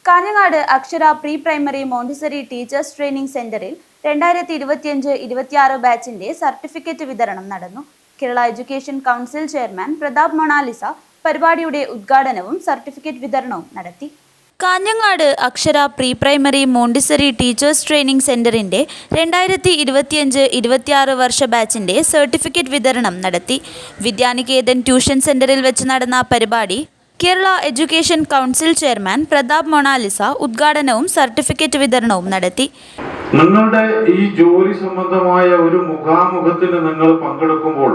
Kanhangad Akshara pre primary montessori teachers training സെന്ററിൽ 2025-26 ബാച്ചിന്റെ certificate വിതരണം നടന്നു. Kerala education council chairman Pratap Monalisa പരിപാടിയുടെ ഉദ്ഘാടനവും സർട്ടിഫിക്കറ്റ് വിതരണവും നടത്തി. Kanhangad Akshara pre primary montessori teachers training സെന്ററിന്റെ 2025-26 വർഷ ബാച്ചിന്റെ സർട്ടിഫിക്കറ്റ് വിതരണം നടത്തി. വിദ്യാനികേതൻ ട്യൂഷൻ സെന്ററിൽ വെച്ച് നടന്ന പരിപാടി Kerala education council chairman Pratap Monalisa ഉദ്ഘാടനവും സർട്ടിഫിക്കറ്റ് വിതരണവും നടത്തി. നിങ്ങളുടെ ഈ ജോലി സംബന്ധമായ ഒരു മുഖാമുഖത്തിന് നിങ്ങൾ പങ്കെടുക്കുമ്പോൾ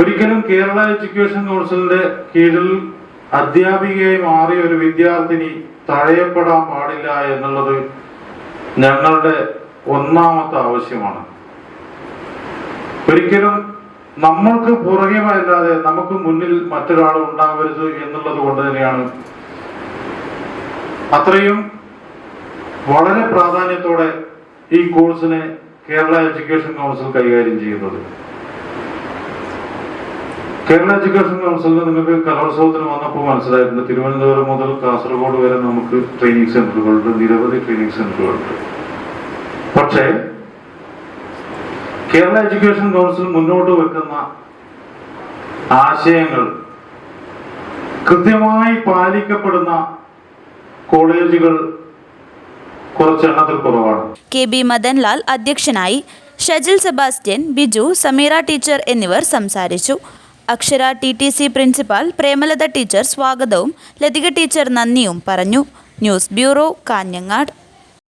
ഒരിക്കലും കേരള എഡ്യൂക്കേഷൻ കൗൺസിലിന്റെ കീഴിൽ അധ്യാപികയായി മാറിയ ഒരു വിദ്യാർത്ഥിനി തഴയപ്പെടാൻ പാടില്ല എന്നുള്ളത് ഞങ്ങളുടെ ഒന്നാമത്തെ ആവശ്യമാണ്. ഒരിക്കലും നമ്മൾക്ക് പുറകെയല്ലാതെ നമുക്ക് മുന്നിൽ മറ്റൊരാൾ ഉണ്ടാവരുത് എന്നുള്ളത് കൊണ്ട് തന്നെയാണ് അത്രയും വളരെ പ്രാധാന്യത്തോടെ ഈ കോഴ്സിനെ കേരള എഡ്യൂക്കേഷൻ കൗൺസിൽ കൈകാര്യം ചെയ്യുന്നത്. കേരള എഡ്യൂക്കേഷൻ കൗൺസിലിന് നിങ്ങൾക്ക് കലോത്സവത്തിന് വന്നപ്പോൾ മനസ്സിലായിരുന്നു, തിരുവനന്തപുരം മുതൽ കാസർഗോഡ് വരെ നമുക്ക് ട്രെയിനിങ് സെന്ററുകളുണ്ട്, നിരവധി ട്രെയിനിങ് സെന്ററുകളുണ്ട്. പക്ഷേ കേരള എഡ്യൂക്കേഷൻ കൗൺസിൽ മുന്നോട്ട് വെക്കുന്ന ആശയങ്ങൾ കൃത്യമായി പാലിക്കപ്പെടുന്ന കോളേജുകൾ കുറച്ചെണ്ണത്തിൽ കുറവാണ്. കെ ബി മദൻലാൽ അധ്യക്ഷനായി. ഷജിൽ സെബാസ്റ്റ്യൻ, ബിജു, സമീറ ടീച്ചർ എന്നിവർ സംസാരിച്ചു. അക്ഷര TTC പ്രിൻസിപ്പാൾ പ്രേമലത ടീച്ചർ സ്വാഗതവും ലതിക ടീച്ചർ നന്ദിയും പറഞ്ഞു. News bureau, Kanhangad.